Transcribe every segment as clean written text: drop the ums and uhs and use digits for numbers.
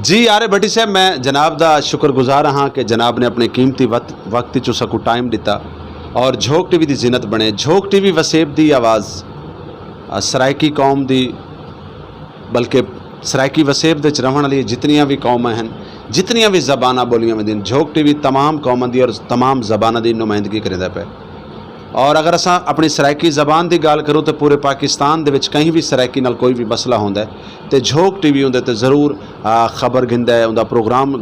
जी आरे भट्टी साहब, मैं जनाब का शुक्रगुजार हाँ कि जनाब ने अपने कीमती वक्त चो सकू टाइम दिता और झोंक टीवी की जिनत बने। झोंक टीवी वसेब की आवाज़ सराइकी कौम की, बल्कि सराइकी वसेब के रहने वाली जितनियाँ भी कौम हैं, जितनियाँ भी ज़बाना बोलियाँ वेंदियां, झोंक टीवी तमाम कौमों की और तमाम ज़बाना की नुमाइंदगी करता पे। और अगर असा अपनी सराइकी ज़बान की गाल करूँ तो पूरे पाकिस्तान दे विच कहीं भी सराइकी नाल कोई भी मसला होंदा है तो झोंक टीवी उहदे ते ज़रूर खबर गिंदा है, उनका प्रोग्राम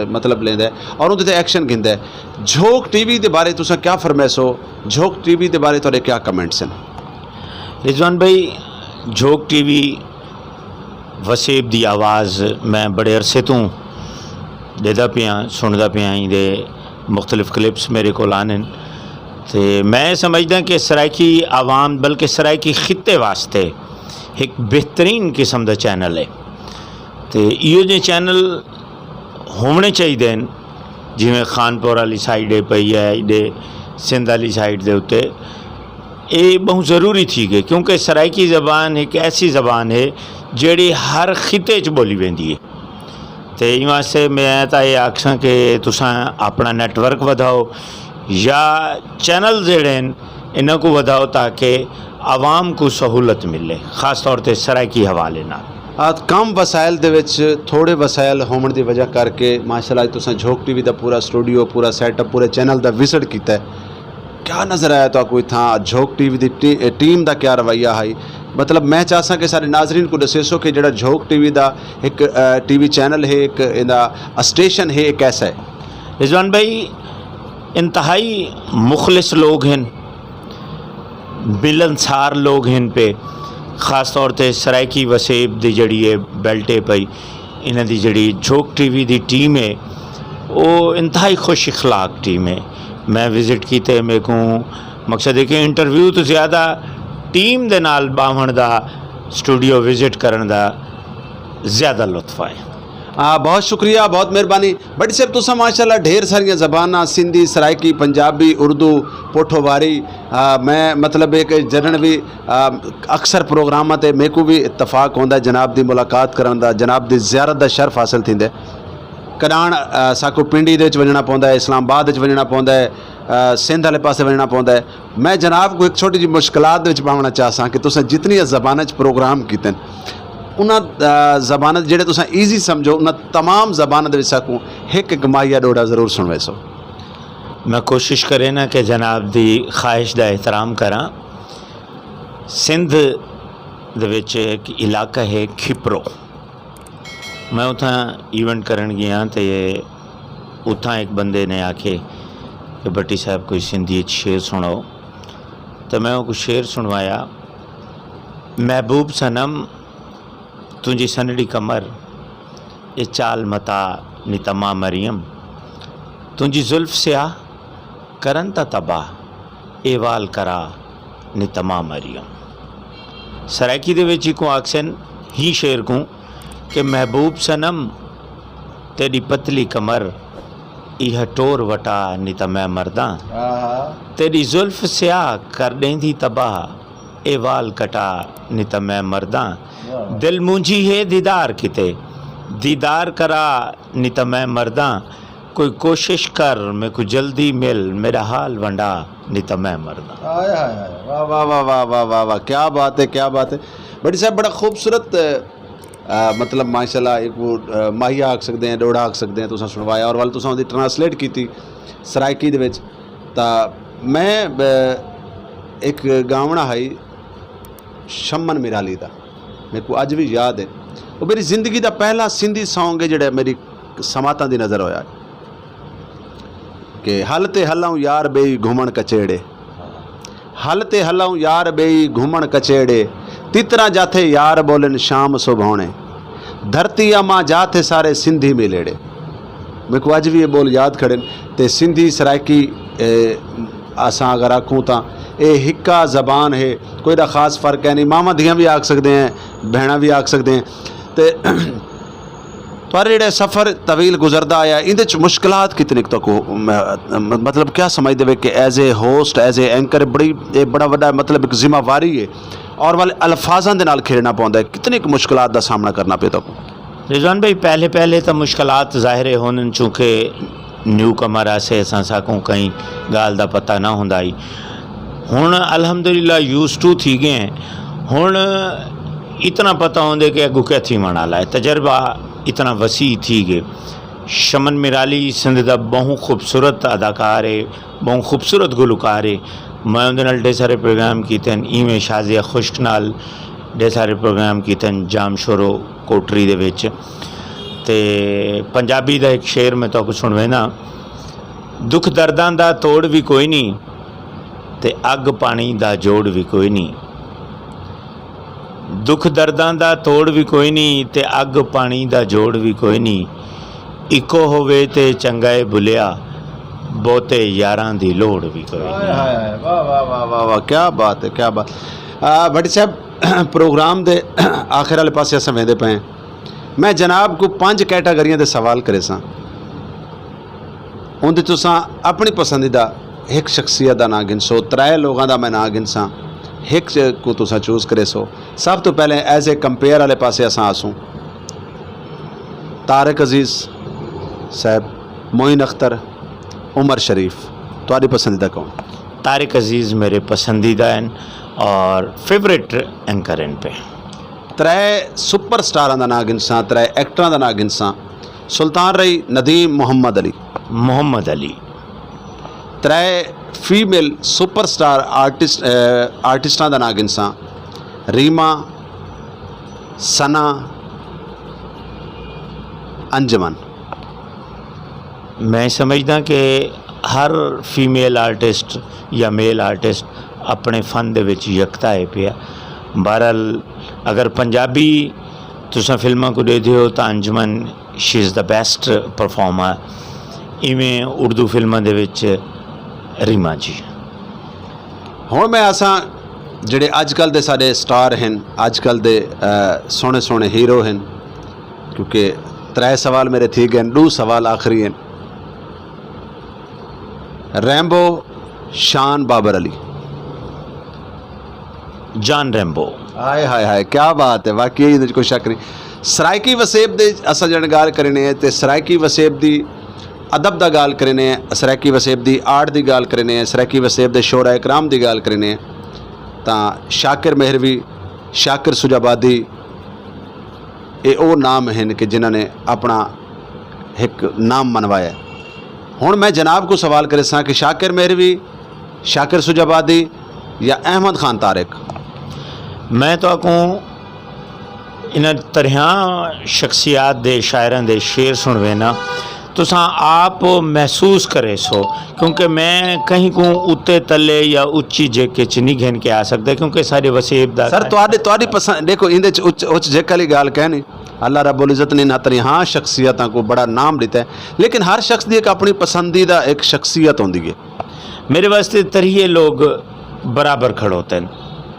मतलब लेंदा है और उहदे ते एक्शन गिंदा है। झोंक टीवी के बारे तुसां क्या फरमाइशो? झोंक टीवी के बारे तुहाडे क्या कमेंट्स हैं? रिजवान भाई, झोंक टीवी वसेब दी आवाज़ मैं बड़े अरसे तो देदा पिया सुनदा पिया, दे मुख्तलिफ क्लिप्स मेरे को आने तो मैं समझदा कि सराइकी आवाम बल्कि सराइकी खिते वास्ते एक बेहतरीन किस्म का चैनल है। तो इो जे चैनल होने चाहिए जिमें खानपुर वाली साइड पई है, इडे सिंध वाली साइड के उत्ते ये बहुत ज़रूरी थी गई, क्योंकि सराइकी ज़बान एक ऐसी ज़बान है जी हर खिते च बोली वेंदी है। तो इन वास्ते मैं तो ये आखसा कि तुसां अपना नेटवर्क वधाओ या चैनल जोड़े इन्हों को वधाओ ताकि आवाम को सहूलत मिले, ख़ास तौर पर सराइकी हवाले ना। कम वसाइल दे विच थोड़े वसाइल होने की वजह करके माशाअल्लाह तुसां झोंक टीवी का पूरा स्टूडियो, पूरा सैटअप, पूरे चैनल का विजिट किया है। क्या नज़र आया तो कोई था झोंक टीवी की टीम का क्या रवैया है? मतलब मैं चाहसा कि सारे नाजरीन को दसेसो कि जो झोंक टीवी का एक टीवी चैनल है, एक इहदा स्टेशन है, एक ऐसा है। रिजवान भाई, इंतहाई मुखलिस लोग हैं, मिलनसार लोग हैं पे, ख़ास तौर पर सराइकी वसेब की जड़ी है बेल्ट है पई, इन्हां दी जड़ी झोंक टीवी की टीम है वो इंतहाई खुश इखलाक टीम है। मैं विजिट किए, मेरे को मकसद है कि इंटरव्यू तो ज़्यादा टीम दे नाल बावण दा, स्टूडियो विजिट करन दा ज़्यादा लुत्फ आए। बहुत शुक्रिया, बहुत मेहरबानी भट्टी साहब। तुसा माशाल्लाह ढेर सारिया ज़बाना, सिंधी, सराइकी, पंजाबी, उर्दू, पोठोवारी, मैं मतलब एक जन भी अक्सर प्रोग्राम ते मेरे को भी इतफाक होंदा जनाब की मुलाकात करन दा, जनाब की ज़ियारत का शर्फ हासिल थींदे। कनाण साकू पिंडी दे वजना पौंदा है, इस्लामाबाद वजना पौंदा है, सिंध वाले पासे वजना पौंदा है। मैं जनाब को एक छोटी जी मुश्किलात पावना चाहसा कि तुसें जितनी ज़बाना प्रोग्राम कीते उन्होंने ज़बान जेडे तुसें ईजी समझो, उन्होंने तमाम ज़बान दे सकूँ एक माहिया डोडा ज़रूर सुनवाइसो। मैं कोशिश करें ना कि जनाब की ख्वाहिश का एहतराम करा। सिंध दे विच एक इलाका है खिपरो, मैं उतना इवेंट करन गया तो उतना एक बंदे ने आखे कि भट्टी साहब कोई सिंधी शेर सुनाओ, तो मैं वो शेर सुनवाया। महबूब सनम तुझी सनड़ी कमर ये चाल मता नितमा मरियम, तुझी जुल्फ स्याह करन ता तबाह ए वाल करा नितमा मरियम। सराइकी दे विच को आक्सन ही शेर को कि महबूब सनम तेरी पतली कमर यह टोर वटा नित मैं मरदा, तेरी जुल्फ स्याह कर देंदी तबाह ए वाल कटा नित मैं मरदा। दिल मुंझी है दीदार किते दीदार करा नित मैं मरदा, कोई कोशिश कर मैं को जल्दी मिल मेरा हाल वंडा नित मैं मरदा। वाह वाह वाह वाह वाह वाह वाह, क्या बात है, क्या बात है भट्टी साहब। बड़ा खूबसूरत मतलब माशाल्लाह एक वो माहिया आख सकते हैं, डोड़ा आख सकते हैं, तुसां सुनवाया और वाल तुसां उहदी ट्रांसलेट की सराइकी दे विच। तां मैं एक गावना है शमन मिराली का, मेरे को अज भी याद है, वो मेरी जिंदगी का पहला सिंधी सॉन्ग है जो मेरी समाता की नज़र होया कि हल ते हलाऊं यार बेई घुमण कचेड़े, हल ते हलाऊं यार बेई घुमण कचेड़े, तितरा जाथे यार बोलन शाम सुभाणे, धरती अमा जाथे सारे सिंधी मिलेड़े। मेरे को अज भी ये बोल याद खड़े। तो सिंधी सराइकी असां अगर आखूँ तो ये हिक्का ज़बान है, कोई दा खास फ़र्क है नहीं। मामा धियाँ भी आख सकते हैं, बहना भी आख सकते हैं। तो पर जो सफ़र तवील गुजरता आया इन मुश्किलात कितनी तक मतलब क्या समझते वे कि as a host, as a anchor बड़ी बड़ा बड़ा मतलब एक जिम्मेवारी है और वाले अल्फाजां दे नाल खेलना पौंदा है, कितनी मुश्किलात का सामना करना पे तक? रिजवान भाई पहले पहले तो मुश्किलात ज़ाहिर होने चूँकि न्यू कमर आसे असां साकूं कई गाल दा पता ना हुंदा ही हुण अल्हम्दुलिल्लाह यूज़ टू थी गए हैं। हुण इतना पता होंदे कि अगू क्या थी वाला है, तजर्बा इतना वसी थी गए। शमन मिराली सिंध दा बहु खूबसूरत अदाकार है, बहु खूबसूरत गुलकार है। मैं उहदे नाल ढेर सारे प्रोग्राम कीते हैं, इवें शाजिया खुश्क नाल ढेर सारे प्रोग्राम कीते हैं जाम शोरो कोटरी दे विच। ते पंजाबी दा एक शेर मैं तो सुनवे ना, दुख दर्दां दा तोड़ भी कोई नहीं ते अग पानी दा जोड़ भी कोई नहीं। दुख दर्दां दा तोड़ भी कोई नहीं ते अग पानी दा जोड़ भी कोई नहीं। इको होवे ते चंगाए बुलिया बहुते यारां दी लोड़ भी कोई नहीं। वाह वाह वाह वाह वाह, क्या बात है, क्या बात। भट्टी साहब प्रोग्राम दे आखिर वाले पासे असां वेंदे पे हैं। मैं जनाब को 5 कैटागरियां दे सवाल करे सां, उंदे तुसां अपनी पसंदीदा एक शख्सियत दा नाम गिनसो, 3 लोगों दा मैं नाम गिनसां, एक को तुसां चूज़ करे सो। सब तो पहले एज ए कंपेयर वाले पासे असां आसूं। तारिक अजीज़ साहब, मोइन अख्तर, उमर शरीफ, तुम्हारी पसंदीदा कौन? तारिक अजीज़ मेरे पसंदीदा हैं और फेवरेट एंकर इन पे। 3 सुपर स्टारां दा नाम गिनसां, 3 एक्टरां दा नाम गिनसां। Sultan Rahi, Nadeem, Mohammad Ali. Mohammad Ali. 3 female super star आर्टिस्टां दा नाम गिनसां, रीमा, सना, अंजमन। मैं समझदा कि हर फीमेल आर्टिस्ट या मेल आर्टिस्ट अपने फन दे विच यकता है पिया। बहरहाल अगर पंजाबी तुसां फिल्मां को देखदे हो तो Anjuman she is the best performer. इवें उर्दू फिल्मां दे विच रीमा जी। हुण मैं असां जिहड़े अजकल दे साडे स्टार हैं, अजकल दे सोहणे सोहणे हीरो हैं, क्योंकि 3 सवाल मेरे थी गए, 2 सवाल आखिरी हैं। रैम्बो, शान, बाबर अली। जान रैम्बो। हाय हाय हाय, क्या बात है, वाकई ਇਹਦੇ 'ਚ कोई शक नहीं। सराइकी वसेब दे असां जण गाल करने ते सराइकी वसेब दी अदब दा गाल करने, सराइकी वसेब दी आर्ट दी गाल करने, सराइकी वसेब दे शोरा इकराम दी गाल करने, तां शाकिर मेहरवी, शाकिर सुजाबादी ये वो नाम हैं कि जिन्हों ने अपना एक नाम मनवाया। हुण मैं जनाब को सवाल करे सां कि शाकिर मेहरवी, शाकिर सुजाबादी या अहमद खान तारिक? मैं तो आखूं इन तरह शख्सियात दे शायरां दे शेर सुनवे ना तुसां आप महसूस करे सो, क्योंकि मैं कहीं को उत्ते तले या उच्ची जेके च नहीं घेन के आ सकता, क्योंकि सारे वसेब दा सर तुहाडी पसंद देखो इंदे च उच्च जेके वाली गाल कहनी अल्लाह रब्बुल इज़्ज़त ने नातरी हाँ शख्सियतां को बड़ा नाम दिता है, लेकिन हर शख्स की एक अपनी पसंदीदा एक शख्सियत होंदी है। मेरे वास्ते तरिए लोग बराबर खड़ोते हैं,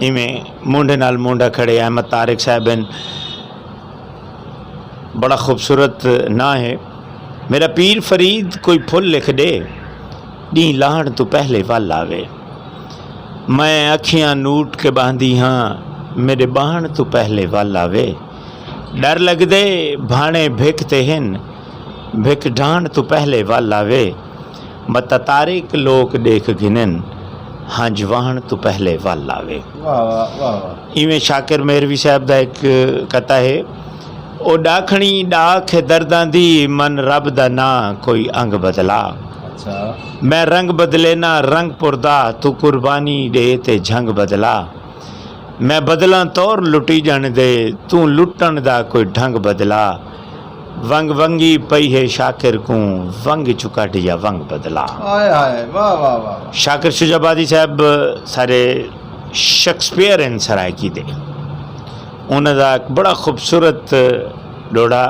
इवें मुंडे नाल मुंडा खड़े। अहमद तारिक साहब हैं, बड़ा खूबसूरत ना है। मेरा पीर फरीद कोई फुल लिख दे, नी लाहण तो पहले वल आवे। मैं अखियां नूट के बांधी हाँ, मेरे बाहण तो पहले वल आवे। डर लगदे भाणे भिकते हैं, भिक ढाण तो पहले वल आवे। मत तारिक लोग देख गिनन, हंज वाहन तो पहले वल आवे। वाह वाह वाह। इवें शाकिर मेहरवी साहब का एक कथा है, ओ डाखणी डाख दर्दां दी मन रब दा ना कोई अंग बदला। अच्छा। मैं रंग बदले ना रंग पुरदा, तू कुर्बानी दे ते झंग बदला। मैं बदला तौर लुटी जान दे, तू लुटन दा कोई ढंग बदला। वंग वंगी पई है शाकिर को, वंग चुकट या वंग बदला। हाय हाय, वाह वाह वाह। शाकिर शुजाबादी साहब सारे शेक्सपियर हैं सरायकी दे। उन्होंने एक बड़ा खूबसूरत डोड़ा,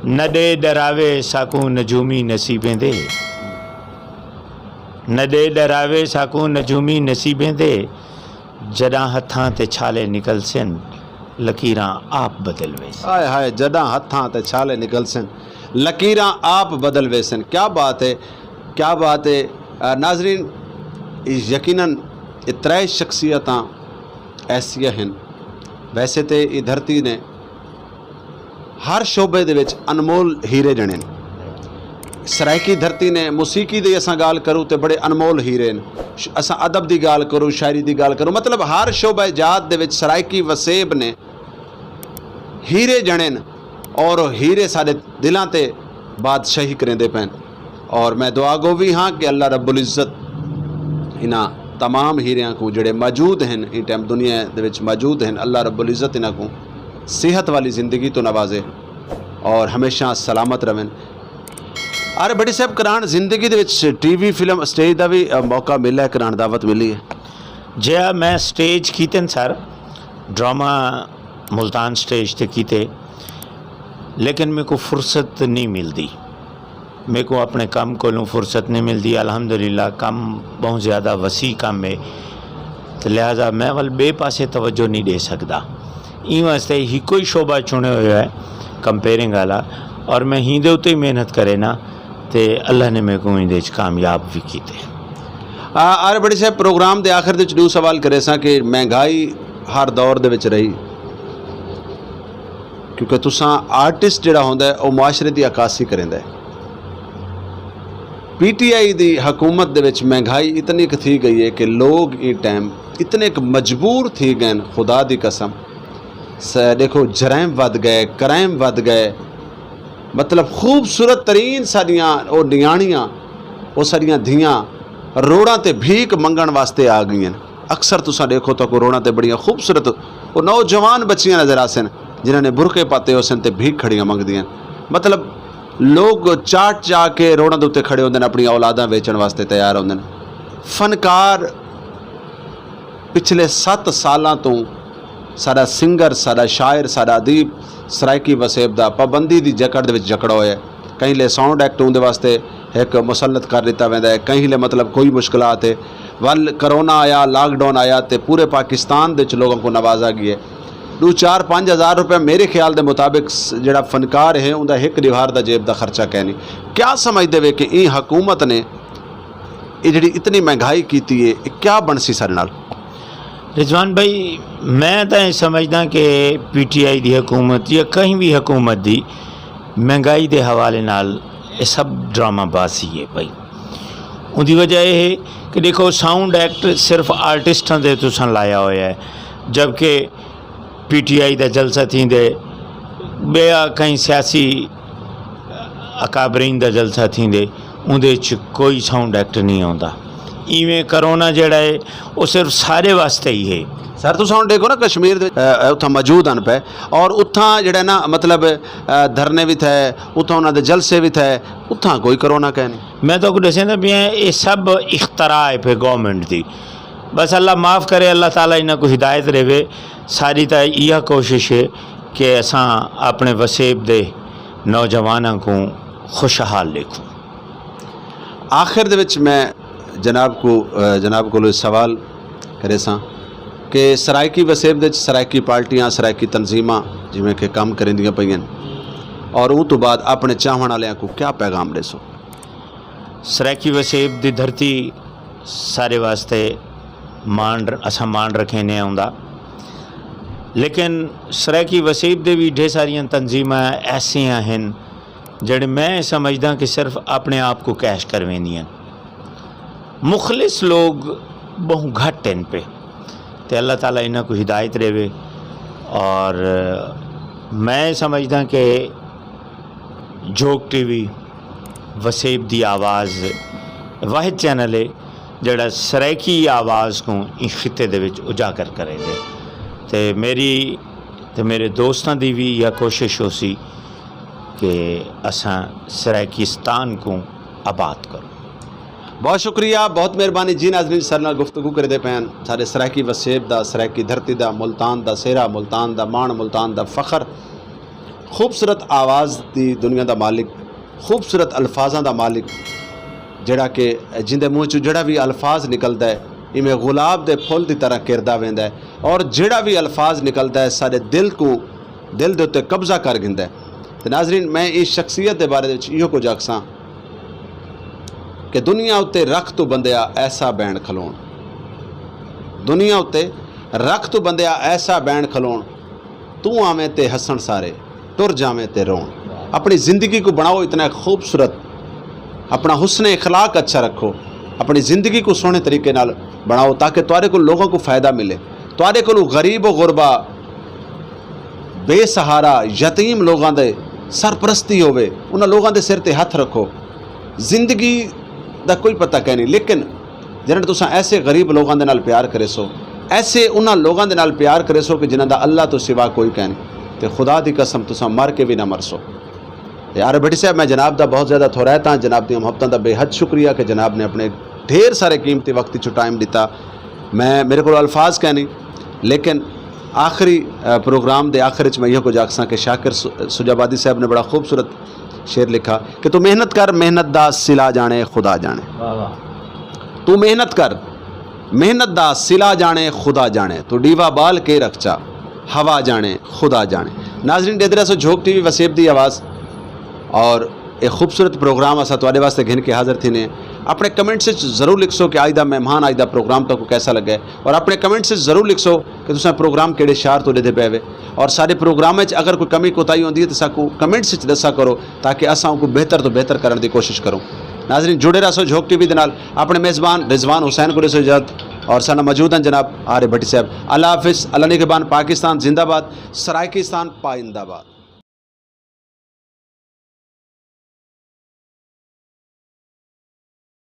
न दे डरावे साकू नजूमी नसीबें दे, न दे डरावे साकू नजूमी नसीबें दे। जदा हथां ते छाले निकल सन, लकीरां आप बदल वे। हाय हाय, जदा हथां ते छाले निकल सन, लकीरां आप बदल वे सन। क्या बात है, क्या बात है। नाजरीन, यकीनन ये 3 शख्सियतां ऐसियां हैं। वैसे तो ये धरती ने हर शोबे दे विच अनमोल हीरे जने ने। सरायकी धरती ने मुसीकी दी असां गाल करूँ तो बड़े अनमोल हीरे ने, असां अदब की गाल करूँ, शायरी की गाल करूँ, मतलब हर शोबा जात दे विच सरायकी वसेब ने हीरे जने ने और हीरे सारे दिलों ते बादशाही करेंदे पैन। और मैं दुआ गो भी हाँ कि अल्लाह रब्बुल इज़्ज़त इन्हां तमाम हीरियां को जड़े मौजूद हैं इन टाइम दुनिया दे विच मौजूद हैं, अल्लाह रब्बुल इज़्ज़त इन्हां को सेहत वाली ज़िंदगी तो नवाजे और हमेशा सलामत रहें। अरे बड़ी साहब करान जिंदगी दे विच टीवी फिल्म स्टेज का भी मौका मिला है, करान दावत मिली है? जी हाँ, मैं स्टेज कीते सर, ड्रामा मुल्तान स्टेज ते कीते, लेकिन मेरे को फुर्सत नहीं मिलती, मेरे को अपने काम को फुर्सत नहीं मिलती। अल्हम्दुलिल्लाह काम बहुत ज़्यादा वसी काम है, तो लिहाजा मैं वल बे पासे तवज्जो नहीं दे सकता। ई वास्ते ही कोई शोबा चुने हुआ है कंपेयरिंग वाला, और मैं ही दे उत्ते ही मेहनत करे ना, तो अल्लाह ने मेरे को इंदे कामयाब भी कीते। अरे बड़ी साहब प्रोग्राम के आखिर दे दो सवाल करे सा कि महंगाई हर दौर दे विच रही, क्योंकि तुसां आर्टिस्ट जिहड़ा होंदा है वो मुआशरे की अक्कासी करेंदा है। PTI दी हुकूमत दे विच महंगाई इतनी क थी गई है कि लोग इस टाइम इतने क मजबूर थी गए, खुदा दी कसम देखो जराइम वध गए, क्राइम वध गए, मतलब खूबसूरत तरीन सारियां वो नियाणियां वो सारियां धियां रोडां ते भीख मंगण वास्ते आ गई हैं। अक्सर तुसां देखो तो रोडां ते बड़ियां खूबसूरत वो नौजवान बच्चियां नज़र आसन जिन्होंने बुरके पाते हो सन ते भीख खड़ियां मंगदियां, मतलब लोग चाट चा के रोडां दे उत्ते खड़े होंदे ने, अपनी औलादां वेचण वास्ते तैयार होंदे ने। फनकार पिछले 7 सालां तो साडा सिंगर, साडा शायर, साडा अदीब सरायकी वसेब दा पाबंदी की जकड़ दे विच जकड़ा होया। कहीं ले साउंड एक्ट उनके वास्ते एक मुसलत कर दिता वैंदा है, कहीं ले मतलब कोई मुश्किलात है। वल करोना आया, लॉकडाउन आया तो पूरे पाकिस्तान दे लोगों को नवाजा गया। 2-4-5 हज़ार रुपये मेरे ख्याल के मुताबिक जोड़ा फनकार है उनका एक दीवार का जेब का खर्चा कहनी। क्या समझते वे कि ये हुकूमत ने ये जी इतनी महंगाई की है, क्या बनसी सारे नाल? रिजवान भाई, मैं तो ये समझदा कि PTI दी हुकूमत या कहीं भी हुकूमत दी महंगाई के हवाले नाल ये सब ड्रामाबाजी है भाई। उनकी वजह यह है कि देखो साउंड एक्ट सिर्फ आर्टिस्टां दे तुसां लाया होया है, जबकि PTI का जलसा थींदे बेया कहीं सियासी अकाबरीन का जलसा थींदे उहदे च कोई साउंड एक्ट नहीं आता। इवें करोना जड़ा है वो सिर्फ सारे वास्ते ही है। सर तुम हम देखो ना कश्मीर उत्थां मौजूद हैं पे और उत्थां जड़ा ना मतलब धरने भी थे, उत्थां उन्होंने जलसे भी थे, उत्थां कोई करोना कह नहीं। मैं तो दसें भी ये सब इख्तरा है पे गवर्नमेंट की। बस अल्लाह माफ़ करे, अल्लाह ताला इन्हें को हिदायत रहे। सारी तो यह कोशिश है कि असां अपने वसेब दे नौजवानों को खुशहाल लिखूँ। आखिर दे विच मैं जनाब को सवाल करे सा कि सरायकी वसेब दे सरायकी पार्टियां, सरायकी तंजीमां जिमें कि काम करेंदियां पईयां और उस तो बाद अपने चाहण वालियां को क्या पैगाम देसो? सरायकी वसेब दी धरती सारे वास्ते असां मान रखे ने आउंदा, लेकिन सरायकी वसेब दे भी ढेर सारियां तंजीमां ऐसियां हैं जड़े मैं समझदा कि सिर्फ अपने आप को कैश करवेंदियां। मुखलिस लोग बहुत घट इन पे, तो अल्लाह ताला इन्हां को हिदायत देवे। और मैं समझदा कि जोग TV वसेब दी आवाज़ वाहिद चैनल है जड़ा सरायकी आवाज़ को इस खिते दे विच उजागर करेंगे। तो मेरी तो मेरे दोस्तों की भी यह कोशिश हो सी कि असां सरायकीस्तान को आबाद करो। बहुत शुक्रिया, बहुत मेहरबानी जी। नाज़रीन सर नाल गुफ्तगू करदे पैन सारे सरायकी वसेब दा, सरायकी धरती दा, मुल्तान दा सेहरा, मुल्तान दा मान, मुल्तान दा फखर, खूबसूरत आवाज़ दी दुनिया दा मालिक, खूबसूरत अल्फाजां दा मालिक, जड़ा कि जिंदे मूँह चो जड़ा भी अल्फाज निकलता है इवें गुलाब दे फुल की तरह किरदा वेंदा है, और जड़ा भी अल्फाज निकलता है सारे दिल दे उत्ते कब्जा कर गिंदा है। तो नाज़रीन मैं इस शख्सियत के बारे में इहो कुछ आखसां कि दुनिया उत्ते रख तो बंदिया ऐसा बैन खलोण, दुनिया उत्ते रख तो बंदिया ऐसा बैन खलोण, तू आवें ते हसन सारे, तुर जावें ते रोन। अपनी ज़िंदगी को बनाओ इतना खूबसूरत, अपना हुस्न इखलाक अच्छा रखो, अपनी ज़िंदगी को सोहने तरीके नाल बनाओ ताकि तुहाडे को लोगों को फ़ायदा मिले। तुहाडे को गरीब व गुरबा बेसहारा यतीम लोगों दे सरपरस्ती होवे, उन्हां लोगों दे सिर ते हथ रखो। ज़िंदगी दा कोई पता कह नहीं, लेकिन जिन्हें तुसां ऐसे गरीब लोगों दे नाल प्यार करे सो, ऐसे उन्हां लोगों दे नाल प्यार करे सो कि जिन्हां दा अल्लाह तो सिवा कोई कह नहीं, तो खुदा दी कसम तुसां मर के भी ना मर सो। यार भट्टी साहब, मैं जनाब दा बहुत ज़्यादा थोरायत हाँ, जनाब दी मुहब्बतां दा बेहद शुक्रिया कि जनाब ने अपने ढेर सारे कीमती वक्त चो टाइम दिता। मैं मेरे को अल्फाज कह नहीं, लेकिन आखिरी प्रोग्राम दे आखिर च मैं इहो कुछ आखसां कि शाकिर सुजाबादी साहब ने बड़ा खूबसूरत शेर लिखा कि तू मेहनत कर, मेहनत दा सिला जाने खुदा जाने। तू मेहनत कर, मेहनत दा सिला जाने खुदा जाने, तू डीवा बाल के रखचा हवा जाने खुदा जाने। नाजरीन, डेदरा सो झोंक टीवी वसेब दी आवाज़ और एक खूबसूरत प्रोग्राम असा तुहाडे वास्ते घिन के हाज़िर थी ने। अपने कमेंट से ज़रूर लिखसो कि आज दा मेहमान आज दा प्रोग्राम तो कैसा लगे, और अपने कमेंट से ज़रूर लिखसो कि तुसां प्रोग्राम केड़े शहर तो लिदे पे, और सारे प्रोग्राम में अगर कोई कमी कोताही होंदी है तो साकू कमेंट से दसा करो ताकि असां को बेहतर तो बेहतर करने की कोशिश करूँ। नाजरीन, जुड़े रहो झोंक टीवी दे नाल। अपने मेज़बान रिजवान हुसैन को इजाज़त, और साना मौजूद हैं जनाब आरिफ भट्टी साहब। अल्लाह हाफिज़, अल्लाह निगहबान, पाकिस्तान जिंदाबाद, सराइकिस्तान पाइंदाबाद।